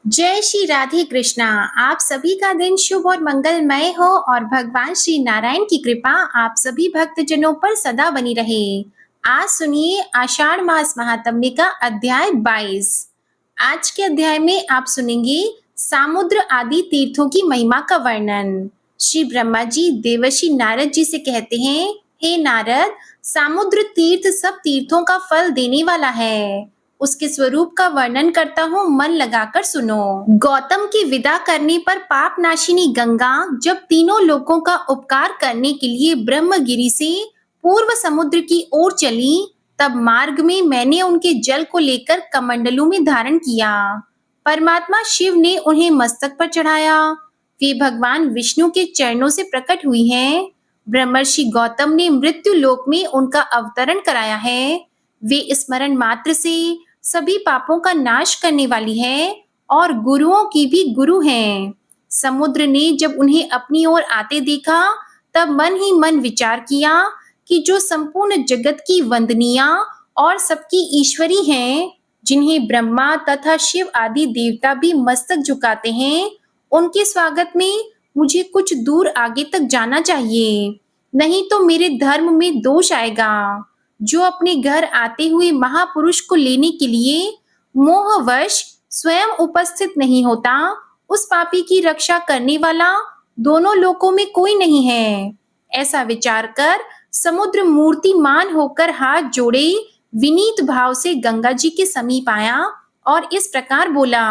जय श्री राधे कृष्णा। आप सभी का दिन शुभ और मंगलमय हो और भगवान श्री नारायण की कृपा आप सभी भक्तजनों पर सदा बनी रहे। आज सुनिए आषाढ़ मास महात्म्य का अध्याय 22। आज के अध्याय में आप सुनेंगे सामुद्र आदि तीर्थों की महिमा का वर्णन। श्री ब्रह्मा जी देवर्षि नारद जी से कहते हैं, हे नारद, सामुद्र तीर्थ सब तीर्थों का फल देने वाला है। उसके स्वरूप का वर्णन करता हूँ, मन लगाकर सुनो। गौतम की विदा करने पर पाप नाशिनी गंगा जब तीनों लोकों का उपकार करने के लिए ब्रह्मगिरि से पूर्व समुद्र की ओर चली, तब मार्ग में मैंने उनके जल को लेकर कमंडलू में धारण किया। परमात्मा शिव ने उन्हें मस्तक पर चढ़ाया। वे भगवान विष्णु के चरणों से प्रकट हुई हैं। ब्रह्मर्षि गौतम ने मृत्यु लोक में उनका अवतरण कराया है। वे स्मरण मात्र से सभी पापों का नाश करने वाली है और गुरुओं की भी गुरु हैं। समुद्र ने जब उन्हें अपनी ओर आते देखा, तब मन ही मन विचार किया कि जो संपूर्ण जगत की वंदनिया और सबकी ईश्वरी हैं, जिन्हें ब्रह्मा तथा शिव आदि देवता भी मस्तक झुकाते हैं, उनके स्वागत में मुझे कुछ दूर आगे तक जाना चाहिए, नहीं तो मेरे धर्म में दोष आएगा। जो अपने घर आते हुए महापुरुष को लेने के लिए मोहवश स्वयं उपस्थित नहीं होता, उस पापी की रक्षा करने वाला दोनों लोकों में कोई नहीं है। ऐसा विचार कर समुद्र मूर्तिमान होकर हाथ जोड़े विनीत भाव से गंगा जी के समीप आया और इस प्रकार बोला,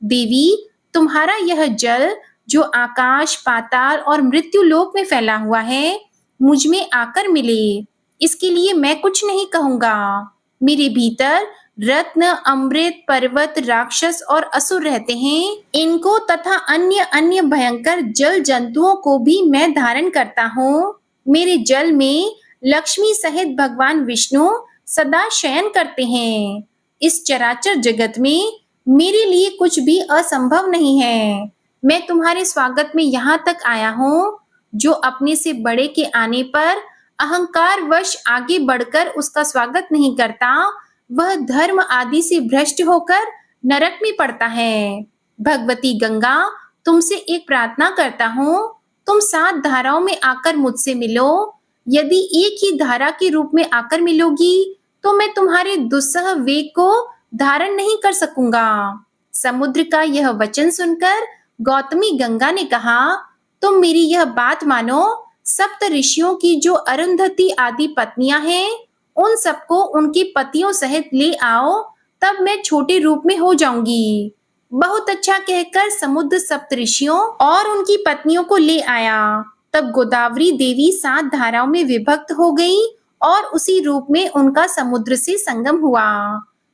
देवी, तुम्हारा यह जल जो आकाश, पाताल और मृत्यु लोक में फैला हुआ है, मुझ में आकर मिले। इसके लिए मैं कुछ नहीं कहूंगा। मेरे भीतर रत्न, अमृत, पर्वत, राक्षस और असुर रहते हैं। इनको तथा अन्य अन्य भयंकर जल जंतुओं को भी मैं धारण करता हूँ। मेरे जल में लक्ष्मी सहित भगवान विष्णु सदा शयन करते हैं। इस चराचर जगत में मेरे लिए कुछ भी असंभव नहीं है। मैं तुम्हारे स्वागत में यहाँ तक आया हूँ। जो अपने से बड़े के आने पर अहंकार वश आगे बढ़कर उसका स्वागत नहीं करता, वह धर्म आदि से भ्रष्ट होकर नरक में पड़ता है। भगवती गंगा, तुमसे एक प्रार्थना करता हूँ, तुम 7 धाराओं में आकर मुझसे मिलो। यदि एक ही धारा के रूप में आकर मिलोगी, तो मैं तुम्हारे दुस्सह वेग को धारण नहीं कर सकूंगा। समुद्र का यह वचन सुनकर गौतमी गंगा ने कहा, तुम मेरी यह बात मानो। सप्त ऋषियों की जो अरुंधति आदि पत्नियां हैं, उन सबको उनके पतियों सहित ले आओ, तब मैं छोटे रूप में हो जाऊंगी। बहुत अच्छा कहकर समुद्र सप्त ऋषियों और उनकी पत्नियों को ले आया। तब गोदावरी देवी 7 धाराओं में विभक्त हो गई और उसी रूप में उनका समुद्र से संगम हुआ।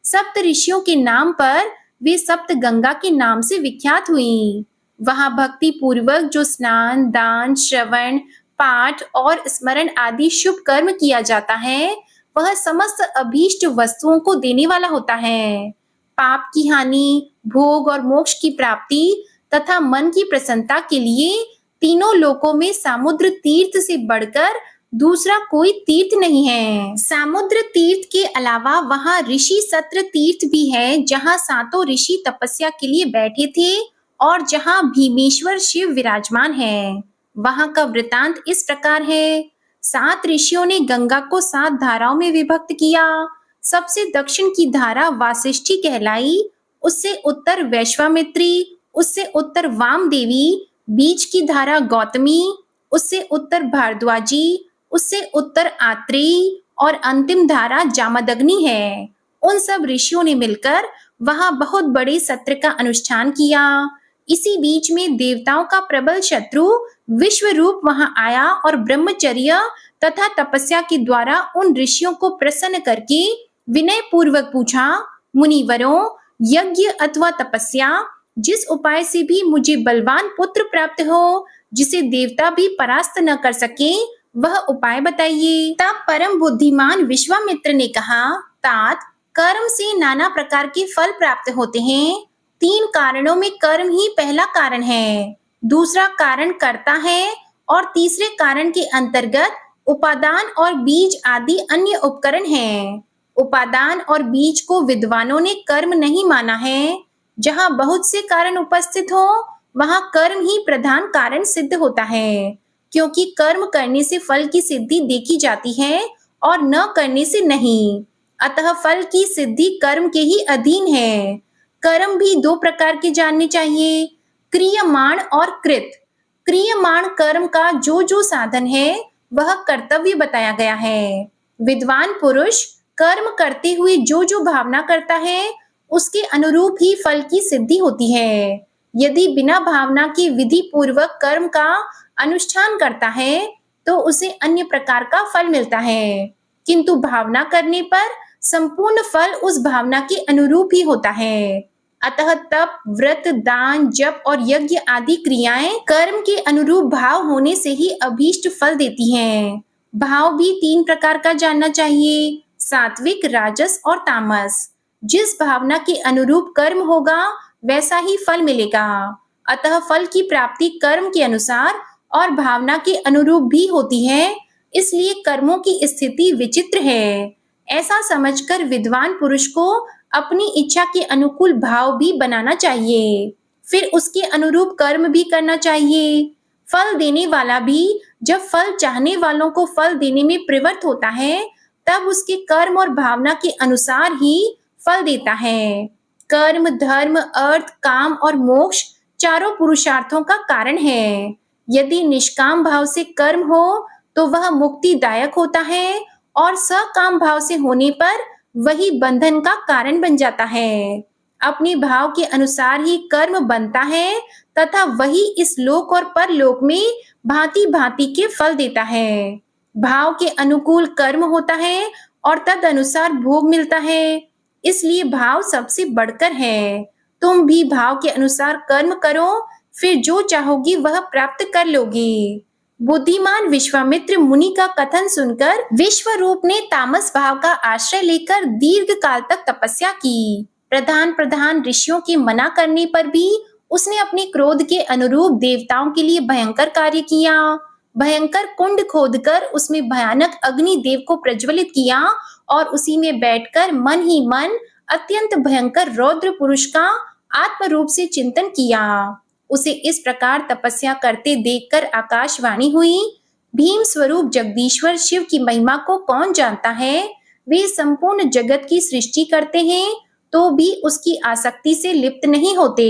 सप्त ऋषियों के नाम पर वे सप्त गंगा के नाम से विख्यात हुई। वहां भक्ति पूर्वक जो स्नान, दान, श्रवण, पाठ और स्मरण आदि शुभ कर्म किया जाता है, वह समस्त अभीष्ट वस्तुओं को देने वाला होता है। पाप की हानि, भोग और मोक्ष की प्राप्ति तथा मन की प्रसन्नता के लिए तीनों लोकों में सामुद्र तीर्थ से बढ़कर दूसरा कोई तीर्थ नहीं है। सामुद्र तीर्थ के अलावा वहां ऋषि सत्र तीर्थ भी है, जहां सातों ऋषि तपस्या के लिए बैठे थे और जहां भीमेश्वर शिव विराजमान है। वहां का वृतांत इस प्रकार है। 7 ऋषियों ने गंगा को 7 धाराओं में विभक्त किया। सबसे दक्षिण की धारा वासिष्ठी कहलाई, उससे उत्तर वैश्वामित्री, उससे उत्तर वामदेवी, बीच की धारा गौतमी, उससे उत्तर भारद्वाजी, उससे उत्तर आत्रेयी और अंतिम धारा जामदग्नि है। उन सब ऋषियों ने मिलकर वहां बहुत बड़े सत्र का अनुष्ठान किया। इसी बीच में देवताओं का प्रबल शत्रु विश्वरूप वहां आया और ब्रह्मचर्य तथा तपस्या के द्वारा उन ऋषियों को प्रसन्न करके विनय पूर्वक पूछा, मुनिवरों, यज्ञ अथवा तपस्या, जिस उपाय से भी मुझे बलवान पुत्र प्राप्त हो, जिसे देवता भी परास्त न कर सके, वह उपाय बताइए। तब परम बुद्धिमान विश्वामित्र ने कहा, तात, कर्म से नाना प्रकार के फल प्राप्त होते हैं। 3 कारणों में कर्म ही पहला कारण है, दूसरा कारण कर्ता है और तीसरे कारण के अंतर्गत उपादान और बीज आदि अन्य उपकरण हैं। उपादान और बीज को विद्वानों ने कर्म नहीं माना है। जहाँ बहुत से कारण उपस्थित हो, वहाँ कर्म ही प्रधान कारण सिद्ध होता है, क्योंकि कर्म करने से फल की सिद्धि देखी जाती है और न करने से नहीं। अतः फल की सिद्धि कर्म के ही अधीन है। कर्म भी दो प्रकार के जानने चाहिए, क्रियमाण और कृत। क्रियमाण कर्म का जो जो साधन है, वह कर्तव्य बताया गया है। विद्वान पुरुष कर्म करते हुए जो जो भावना करता है, उसके अनुरूप ही फल की सिद्धि होती है। यदि बिना भावना के विधि पूर्वक कर्म का अनुष्ठान करता है, तो उसे अन्य प्रकार का फल मिलता है, किंतु भावना करने पर संपूर्ण फल उस भावना के अनुरूप ही होता है। अतः तप, व्रत, दान, जप और यज्ञ आदि क्रियाएं कर्म के अनुरूप भाव होने से ही अभीष्ट फल देती हैं। भाव भी तीन प्रकार का जानना चाहिए, सात्विक, राजस और तामस। जिस भावना के अनुरूप कर्म होगा, वैसा ही फल मिलेगा। अतः फल की प्राप्ति कर्म के अनुसार और भावना के अनुरूप भी होती है, इसलिए कर्मों की स्थिति विचित्र है। ऐसा समझकर विद्वान पुरुष को अपनी इच्छा के अनुकूल भाव भी बनाना चाहिए, फिर उसके अनुरूप कर्म भी करना चाहिए। फल देने वाला भी जब फल चाहने वालों को फल देने में प्रवृत्त होता है, तब उसके कर्म और भावना के अनुसार ही फल देता है। कर्म, धर्म, अर्थ, काम और मोक्ष चारों पुरुषार्थों का कारण है। यदि निष्काम भाव से कर्म हो, तो वह मुक्तिदायक होता है और सकाम भाव से होने पर वही बंधन का कारण बन जाता है। अपने भाव के अनुसार ही कर्म बनता है तथा वही इस लोक और परलोक में भांति भांति के फल देता है। भाव के अनुकूल कर्म होता है और तद अनुसार भोग मिलता है, इसलिए भाव सबसे बढ़कर है। तुम भी भाव के अनुसार कर्म करो, फिर जो चाहोगी वह प्राप्त कर लोगी। बुद्धिमान विश्वामित्र मुनि का कथन सुनकर विश्वरूप ने तामस भाव का आश्रय लेकर दीर्घ काल तक तपस्या की। प्रधान प्रधान ऋषियों के मना करने पर भी उसने अपने क्रोध के अनुरूप देवताओं के लिए भयंकर कार्य किया। भयंकर कुंड खोदकर उसमें भयानक अग्नि देव को प्रज्वलित किया और उसी में बैठकर मन ही मन अत्यंत भयंकर रौद्र पुरुष का आत्म रूप से चिंतन किया। उसे इस प्रकार तपस्या करते देखकर आकाशवाणी हुई, भीम स्वरूप जगदीश्वर शिव की महिमा को कौन जानता है। वे संपूर्ण जगत की सृष्टि करते हैं, तो भी उसकी आसक्ति से लिप्त नहीं होते।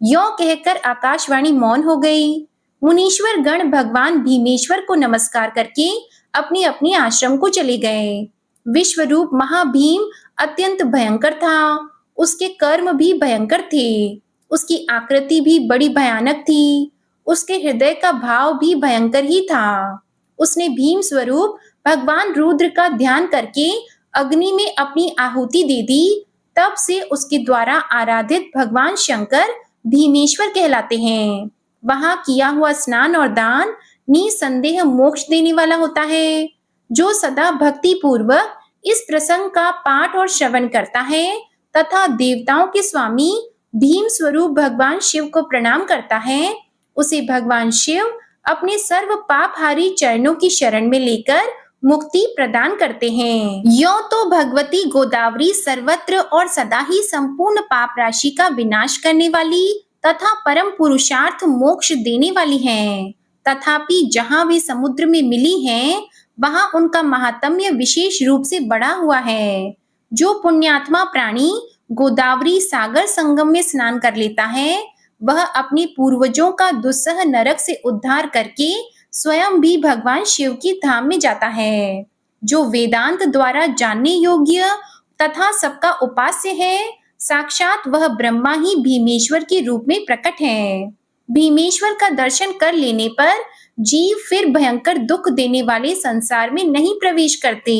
यों कहकर आकाशवाणी मौन हो गई। मुनीश्वर गण भगवान भीमेश्वर को नमस्कार करके अपने अपने आश्रम को चले गए। विश्वरूप महाभीम अत्यंत भयंकर था। उसके कर्म भी भयंकर थे। उसकी आकृति भी बड़ी भयानक थी। उसके हृदय का भाव भी भयंकर ही था। उसने भीम स्वरूप भगवान रुद्र का ध्यान करके अग्नि में अपनी आहुति दे दी। तब से उसके द्वारा आराधित भगवान शंकर भीमेश्वर कहलाते हैं। वहां किया हुआ स्नान और दान निसंदेह मोक्ष देने वाला होता है। जो सदा भक्ति पूर्वक इस प्रसंग का पाठ और श्रवण करता है तथा देवताओं के स्वामी भीम स्वरूप भगवान शिव को प्रणाम करता है, उसे भगवान शिव अपने सर्व पापहारी चरणों की शरण में लेकर मुक्ति प्रदान करते हैं। यों तो भगवती गोदावरी सर्वत्र और सदा ही संपूर्ण पाप राशि का विनाश करने वाली तथा परम पुरुषार्थ मोक्ष देने वाली हैं। तथापि जहाँ वे समुद्र में मिली हैं, वहाँ उनका महात्म्य विशेष रूप से बढ़ा हुआ है। जो पुण्यात्मा प्राणी गोदावरी सागर संगम में स्नान कर लेता है, वह अपने पूर्वजों का दुस्सह नरक से उद्धार करके स्वयं भी भगवान शिव की धाम में जाता है। जो वेदांत द्वारा जानने योग्य तथा सबका उपास्य है, साक्षात वह ब्रह्मा ही भीमेश्वर के रूप में प्रकट है। भीमेश्वर का दर्शन कर लेने पर जीव फिर भयंकर दुख देने वाले संसार में नहीं प्रवेश करते।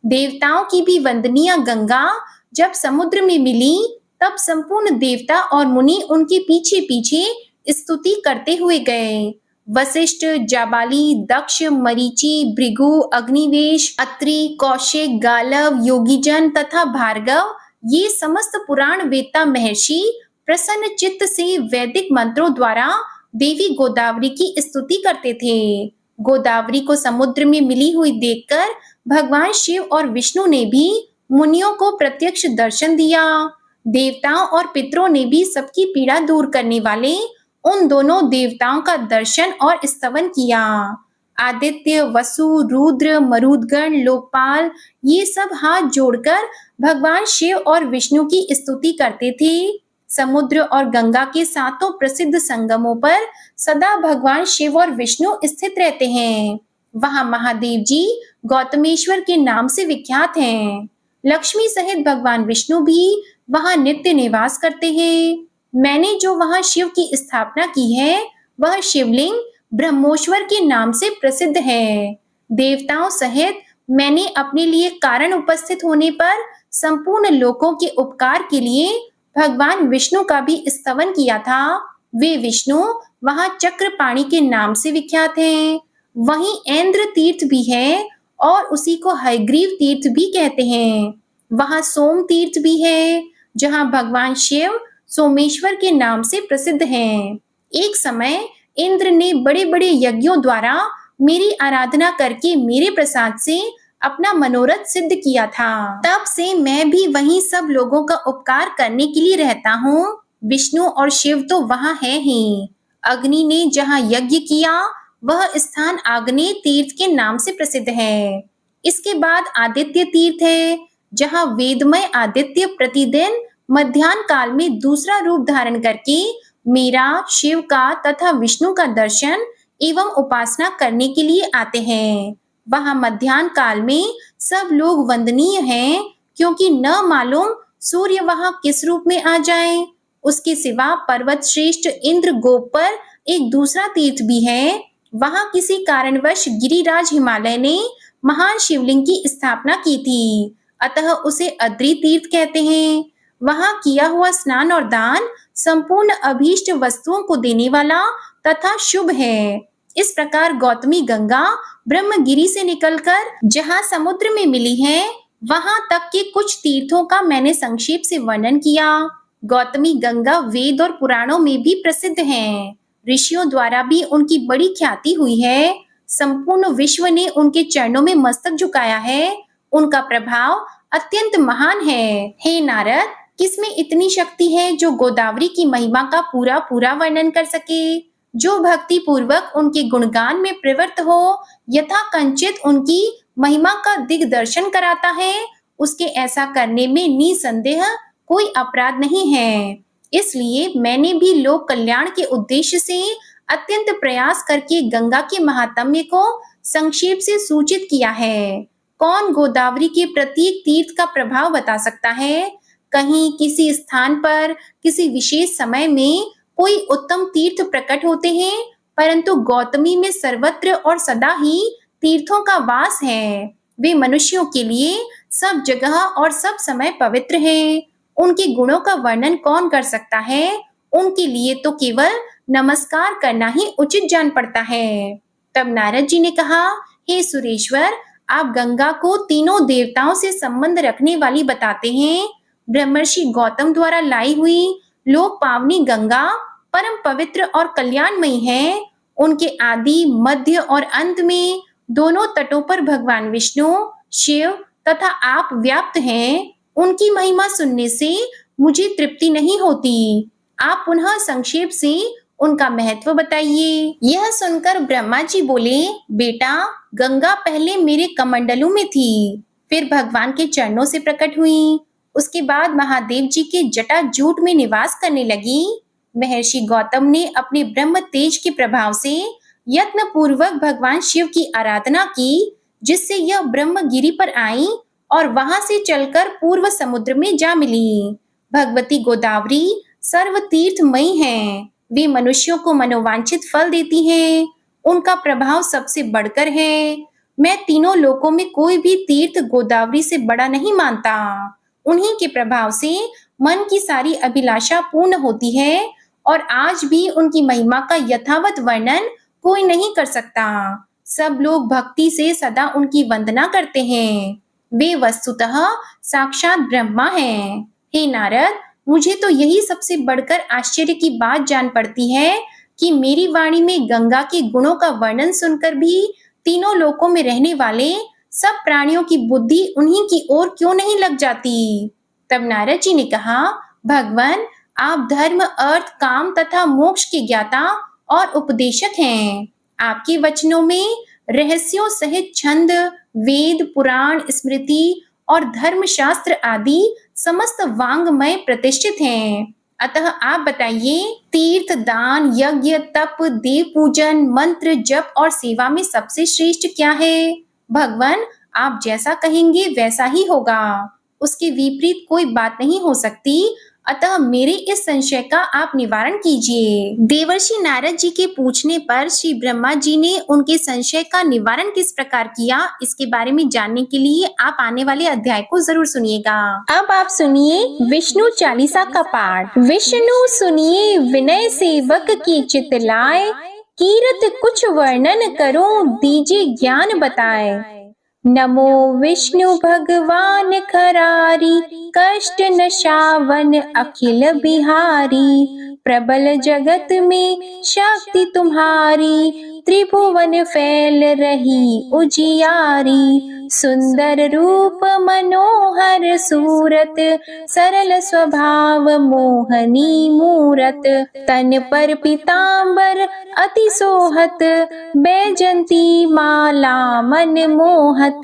देवताओं की भी वंदनीय गंगा जब समुद्र में मिली, तब संपूर्ण देवता और मुनि उनके पीछे पीछे स्तुति करते हुए गए। वशिष्ठ, जाबाली, दक्ष, मरीचि, भृगु, अग्निवेश, अत्रि, कौशिक, गालव, योगीजन तथा भार्गव, ये समस्त पुराण वेत्ता महर्षि प्रसन्न चित्त से वैदिक मंत्रों द्वारा देवी गोदावरी की स्तुति करते थे। गोदावरी को समुद्र में मिली हुई देखकर भगवान शिव और विष्णु ने भी मुनियों को प्रत्यक्ष दर्शन दिया। देवताओं और पितरों ने भी सबकी पीड़ा दूर करने वाले उन दोनों देवताओं का दर्शन और स्तवन किया। आदित्य, वसु, रुद्र, मरुदगण, लोकपाल ये सब हाथ जोड़कर भगवान शिव और विष्णु की स्तुति करते थे। समुद्र और गंगा के सातों प्रसिद्ध संगमों पर सदा भगवान शिव और विष्णु स्थित रहते हैं। वहां महादेव जी गौतमेश्वर के नाम से विख्यात हैं। लक्ष्मी सहित भगवान विष्णु भी वहां नित्य निवास करते हैं। मैंने जो वहां शिव की स्थापना की है, वह शिवलिंग ब्रह्मोश्वर के नाम से प्रसिद्ध है। देवताओं सहित मैंने अपने लिए कारण उपस्थित होने पर संपूर्ण लोकों के उपकार के लिए भगवान विष्णु का भी स्तवन किया था। वे विष्णु वहां चक्रपाणि के नाम से विख्यात हैं। वहीं ऐन्द्र तीर्थ भी है और उसी को हयग्रीव तीर्थ भी कहते हैं। वहां सोम तीर्थ भी है, जहां भगवान शिव सोमेश्वर के नाम से प्रसिद्ध हैं। एक समय इंद्र ने बड़े-बड़े यज्ञों द्वारा मेरी आराधना करके मेरे प्रसाद से अपना मनोरथ सिद्ध किया था। तब से मैं भी वहीं सब लोगों का उपकार करने के लिए रहता हूँ। विष्णु और शिव तो वहां है ही। अग्नि ने जहां यज्ञ किया, वह स्थान आग्नेय तीर्थ के नाम से प्रसिद्ध है। इसके बाद आदित्य तीर्थ है, जहां वेदमय आदित्य प्रतिदिन मध्याह्न काल में दूसरा रूप धारण करके मेरा, शिव का तथा विष्णु का दर्शन एवं उपासना करने के लिए आते हैं। वहां मध्याह्न काल में सब लोग वंदनीय हैं, क्योंकि न मालूम सूर्य वहां किस रूप में आ जाए। उसके सिवा पर्वत श्रेष्ठ इंद्र गोप पर एक दूसरा तीर्थ भी है। वहां किसी कारणवश गिरिराज हिमालय ने महान शिवलिंग की स्थापना की थी, अतः उसे अद्रि तीर्थ कहते हैं। वहां किया हुआ स्नान और दान संपूर्ण अभीष्ट वस्तुओं को देने वाला तथा शुभ है। इस प्रकार गौतमी गंगा ब्रह्मगिरी से निकलकर जहां समुद्र में मिली है, वहां तक के कुछ तीर्थों का मैंने संक्षेप से वर्णन किया। गौतमी गंगा वेद और पुराणों में भी प्रसिद्ध हैं। ऋषियों द्वारा भी उनकी बड़ी ख्याति हुई है। संपूर्ण विश्व ने उनके चरणों में मस्तक झुकाया है। उनका प्रभाव अत्यंत महान है। हे नारद, किसमें इतनी शक्ति है जो गोदावरी की महिमा का पूरा पूरा वर्णन कर सके? जो भक्ति पूर्वक उनके गुणगान में प्रवृत्त हो, यथा कंचित उनकी महिमा का दिग्दर्शन कराता है, उसके ऐसा करने में निसंदेह कोई अपराध नहीं है। इसलिए मैंने भी लोक कल्याण के उद्देश्य से अत्यंत प्रयास करके गंगा के महात्म्य को संक्षेप से सूचित किया है। कौन गोदावरी के प्रत्येक तीर्थ का प्रभाव बता सकता है? कहीं किसी स्थान पर किसी विशेष समय में कोई उत्तम तीर्थ प्रकट होते हैं, परंतु गौतमी में सर्वत्र और सदा ही तीर्थों का वास है। वे मनुष्यों के लिए सब जगह और सब समय पवित्र हैं। उनके गुणों का वर्णन कौन कर सकता है? उनके लिए तो केवल नमस्कार करना ही उचित जान पड़ता है। तब नारद जी ने कहा, हे सुरेश्वर, आप गंगा को तीनों देवताओं से संबंध रखने वाली बताते हैं। ब्रह्मर्षि गौतम द्वारा लाई हुई लोक पावनी गंगा परम पवित्र और कल्याणमयी है। उनके आदि, मध्य और अंत में दोनों तटों पर भगवान विष्णु, शिव तथा आप व्याप्त हैं। उनकी महिमा सुनने से मुझे तृप्ति नहीं होती। आप पुनः संक्षेप से उनका महत्व बताइए। यह सुनकर ब्रह्मा जी बोले, बेटा, गंगा पहले मेरे कमंडलों में थी, फिर भगवान के चरणों से प्रकट हुई। उसके बाद महादेव जी के जटा जूट में निवास करने लगी। महर्षि गौतम ने अपने ब्रह्म तेज के प्रभाव से यत्न पूर्वक भगवान शिव की आराधना की, जिससे यह ब्रह्मगिरी पर आई और वहां से चलकर पूर्व समुद्र में जा मिली। भगवती गोदावरी सर्व तीर्थमयी हैं। वे मनुष्यों को मनोवांछित फल देती हैं। उनका प्रभाव सबसे बढ़कर है। मैं तीनों लोकों में कोई भी तीर्थ गोदावरी से बड़ा नहीं मानता। उन्हीं के प्रभाव से मन की सारी अभिलाषा पूर्ण होती है और आज भी उनकी महिमा का यथावत वर्णन कोई नहीं कर सकता। सब लोग भक्ति से सदा उनकी वंदना करते हैं। वे वस्तुतः साक्षात ब्रह्मा हैं। हे नारद, मुझे तो यही सबसे बढ़कर आश्चर्य की बात जान पड़ती है कि मेरी वाणी में गंगा के गुणों का वर्णन सुनकर भी तीनों लोकों में रहने वाले सब प्राणियों की बुद्धि उन्हीं की ओर क्यों नहीं लग जाती। तब नारद जी ने कहा, भगवान, आप धर्म, अर्थ, काम तथा मोक्ष के ज्ञाता और उपदेशक हैं। आपके वचनों में रहस्यों सहित छंद, वेद, पुराण, स्मृति और धर्मशास्त्र आदि समस्त वांग्मय प्रतिष्ठित हैं। अतः आप बताइए, तीर्थ, दान, यज्ञ, तप, देव पूजन, मंत्र, जप और सेवा में सबसे श्रेष्ठ क्या है? भगवान, आप जैसा कहेंगे वैसा ही होगा, उसके विपरीत कोई बात नहीं हो सकती। अतः मेरे इस संशय का आप निवारण कीजिए। देवर्षि नारद जी के पूछने पर श्री ब्रह्मा जी ने उनके संशय का निवारण किस प्रकार किया, इसके बारे में जानने के लिए आप आने वाले अध्याय को जरूर सुनिएगा। अब आप सुनिए विष्णु चालीसा का पाठ। विष्णु सुनिए विनय सेवक की चित लाए, कीरत कुछ वर्णन करो दीजिए ज्ञान बताए। नमो विष्णु भगवान खरारी, कष्ट नशावन अखिल बिहारी। प्रबल जगत में शक्ति तुम्हारी, त्रिभुवन फैल रही उजियारी। सुंदर रूप मनोहर सूरत, सरल स्वभाव मोहनी मूरत। तन पर पीतांबर अति सोहत, बैजंती माला मन मोहत।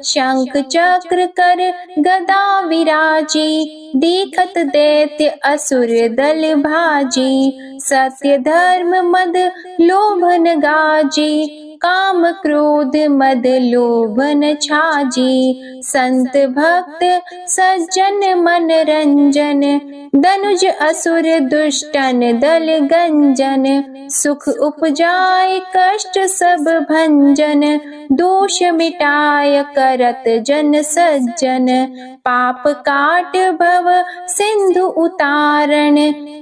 शंख चक्र कर गदा विराजे, देखत दैत्य असुर दल भाजे। सत्य धर्म मद लोभन गाजे, काम क्रोध मद लोभन छाजे। संत भक्त सज्जन मन रंजन, धनुज असुर दुष्टन दल गंजन। सुख उपजाए कष्ट सब भंजन, दोष मिटाय करत जन सज्जन। पाप काट भव सिंधु उतारण,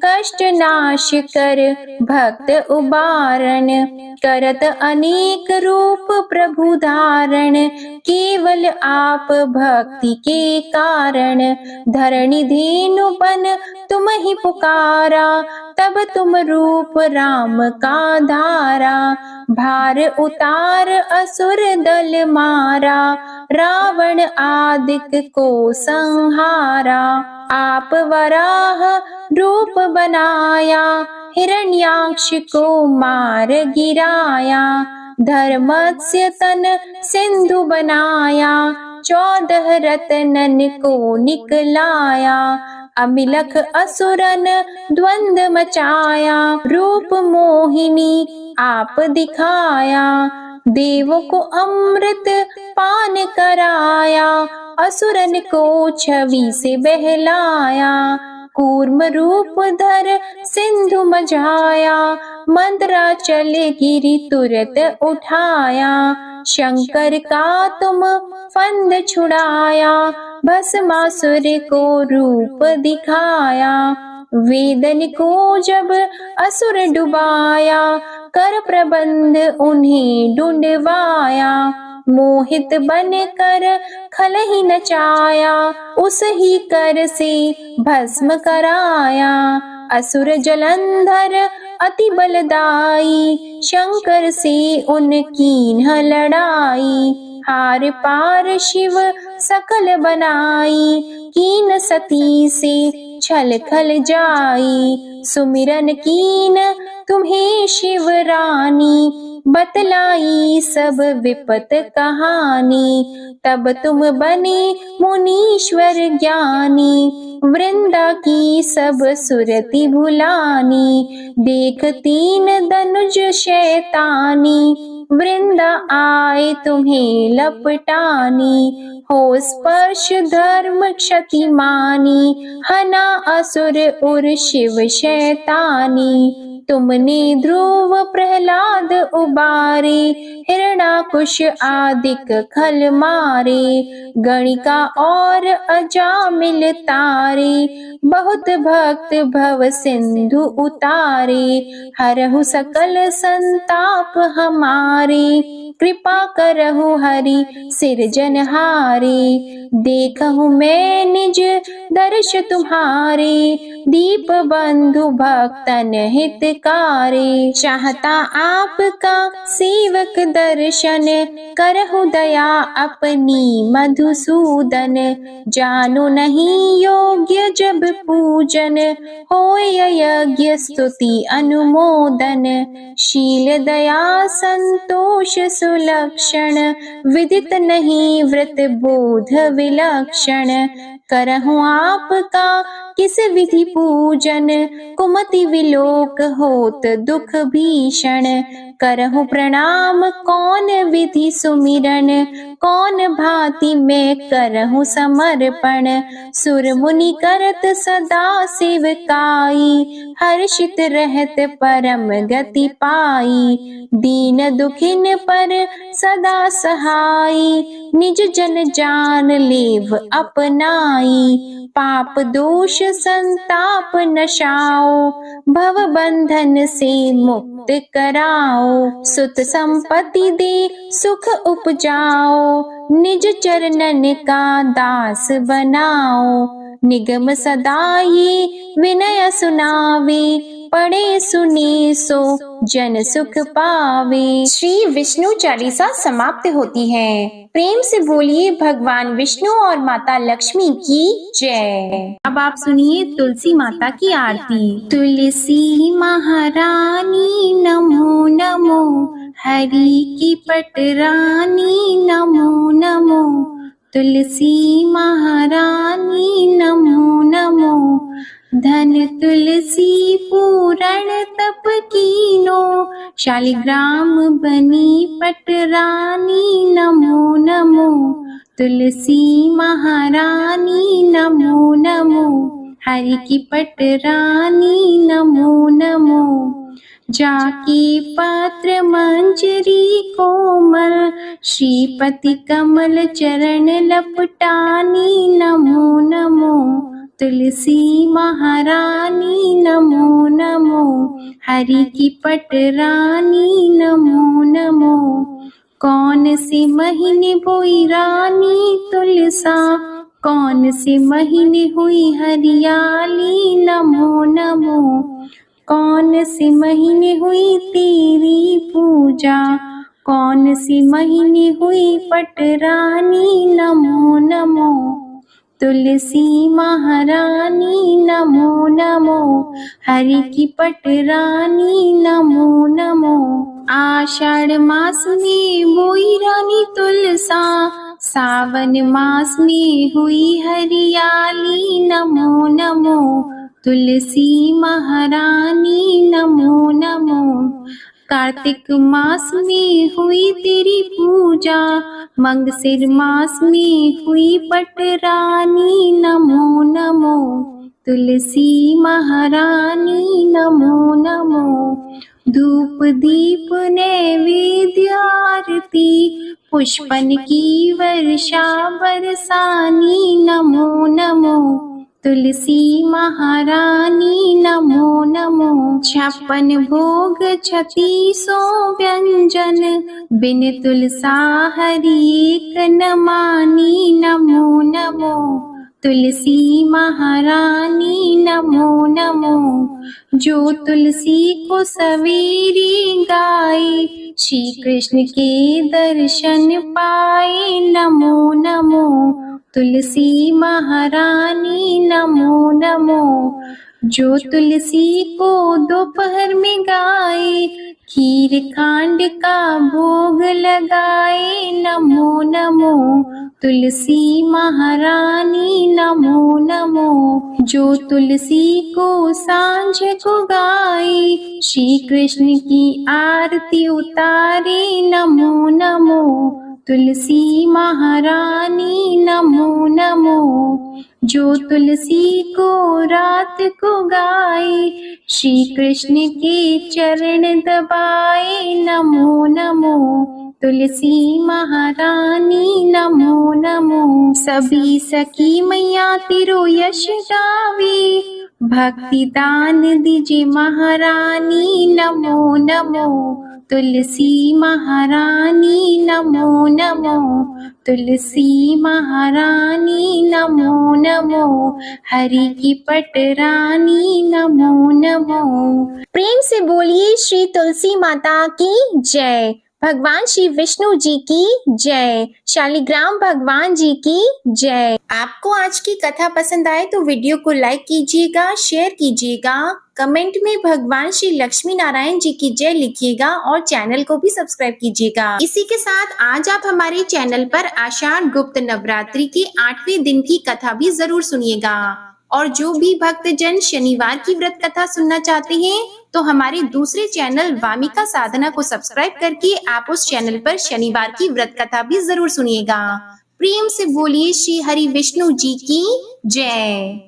कष्ट नाश कर भक्त उबारण। करत अनेक रूप प्रभु धारण, केवल आप भक्ति के कारण। धरणी धेनु बन तुम ही पुकारा, तब तुम रूप राम का धारा। भार उतार असुर दल मारा, रावण आदिक को संहारा। आप वराह रूप बनाया, हिरण्याक्ष को मार गिराया। धर्मस्य तन सिंधु बनाया, 14 रत्नन को निकलाया। अमिलख असुरन द्वंद मचाया, रूप मोहिनी आप दिखाया। देवों को अमृत पान कराया, असुरन को छवि से बहलाया। कूर्म रूप धर सिंधु मझाया, मंदराचल गिरि तुरत उठाया। शंकर का तुम फंद छुड़ाया, भस्मासुर को रूप दिखाया। वेदन को जब असुर डुबाया, कर प्रबंध उन्हें ढूंढवाया। मोहित बन कर खल ही नचाया, उस ही कर से भस्म कराया। असुर जलंधर अति बलदाई, शंकर से उनकी न लड़ाई। हार पार शिव सकल बनाई, कीन सती से छल खल जाई। सुमिरन कीन तुम्हें शिव रानी, बतलाई सब विपत कहानी। तब तुम बने मुनीश्वर ज्ञानी, वृंदा की सब सुरति भुलानी। देख 3 धनुज शैतानी, वृंदा आए तुम्हें लपटानी। हो स्पर्श धर्म क्षति मानी, हना असुर उर शिव शैतानी। तुमने ध्रुव प्रहलाद उबारे, हिरणाकुश आदिक खल मारे। गणिका और अजामिल तारे, बहुत भक्त भव सिंधु उतारे। हरहु सकल संताप हमारे, कृपा करहु हरि सिरजनहारे। देखहु मैं निज दर्श तुम्हारे, दीप बंधु भक्तन हित तिटकारे। चाहता आपका सेवक दर्शन, करहु दया अपनी मधुसूदन। जानो नहीं योग्य जब पूजन, होय यज्ञ स्तुति अनुमोदन। शील दया संतोष सुलक्षण, विदित नहीं व्रत बोध विलक्षण। करहु आपका किस विधि पूजन, कुमति विलोक होत दुख भीषण। करहु प्रणाम कौन विधि सुमिरन, कौन भांति मैं करहु समर्पण। सुर मुनि करत सदा सेवकाई, हर्षित रहत परम गति पाई। दीन दुखिन पर सदा सहाई, निज जन जान लेव अपनाई। पाप दोष संताप नशाओ, भव बंधन से मुक्त कराओ। सुत संपत्ति दे सुख उपजाओ, निज चरणन का दास बनाओ। निगम सदा ये विनय सुनावे, पढ़े सुने सो जन सुख पावे। श्री विष्णु चालीसा समाप्त होती है। प्रेम से बोलिए भगवान विष्णु और माता लक्ष्मी की जय। अब आप सुनिए तुलसी माता की आरती। तुलसी महारानी नमो नमो, हरि की पटरानी नमो नमो। तुलसी महारानी नमो नमो, धन तुलसी पूरण तप कीनो। शालिग्राम बनी पटरानी नमो नमो। तुलसी महारानी नमो नमो, हरि की पटरानी नमो नमो। जाकी पात्र मंजरी कोमल, श्रीपति कमल चरण लपटानी नमो नमो। तुलसी महारानी नमो नमो, हरि की पटरानी नमो नमो। कौन से महीने बोई रानी तुलसा, कौन से महीने हुई हरियाली नमो नमो। कौन से महीने हुई तेरी पूजा, कौन से महीने हुई पटरानी नमो नमो। तुलसी महारानी नमो नमो, हरि की पटरानी नमो नमो। आषाढ़ मास में बोई रानी तुलसा, सावन मास में हुई हरियाली नमो नमो। तुलसी महारानी नमो नमो। कार्तिक मास में हुई तेरी पूजा, मंगसिर मास में हुई पटरानी नमो नमो। तुलसी महारानी नमो नमो। धूप दीप नैवेद्य आरती, पुष्पन की वर्षा बरसानी नमो नमो। तुलसी महारानी नमो नमो। 56 भोग 3600 व्यंजन, बिन तुलसा हरि एक न मानी नमो नमो। तुलसी महारानी नमो नमो। जो तुलसी को सवेरे गाए, श्री कृष्ण के दर्शन पाए नमो नमो। तुलसी महारानी नमो नमो। जो तुलसी को दोपहर में गाए, खीर खांड का भोग लगाए नमो नमो। तुलसी महारानी नमो नमो। जो तुलसी को सांझ को गाए, श्री कृष्ण की आरती उतारे नमो नमो। तुलसी महारानी नमो नमो। जो तुलसी को रात को गाए, श्री कृष्ण के चरण दबाए नमो नमो। तुलसी महारानी नमो नमो। सभी सखी मैया तेरो यश गावे, भक्ति दान दीजिए महारानी नमो नमो। तुलसी महारानी नमो नमो। तुलसी महारानी नमो नमो। हरि की पटरानी नमो नमो। प्रेम से से बोलिए श्री तुलसी माता की जय। भगवान श्री विष्णु जी की जय। शालिग्राम भगवान जी की जय। आपको आज की कथा पसंद आए तो वीडियो को लाइक कीजिएगा, शेयर कीजिएगा, कमेंट में भगवान श्री लक्ष्मी नारायण जी की जय लिखिएगा और चैनल को भी सब्सक्राइब कीजिएगा। इसी के साथ आज आप हमारे चैनल पर आषाढ़ गुप्त नवरात्रि के 8वें दिन की कथा भी जरूर सुनिएगा। और जो भी भक्तजन शनिवार की व्रत कथा सुनना चाहते हैं तो हमारे दूसरे चैनल वामिका साधना को सब्सक्राइब करके आप उस चैनल पर शनिवार की व्रत कथा भी जरूर सुनिएगा। प्रेम से बोलिए श्री हरि विष्णु जी की जय।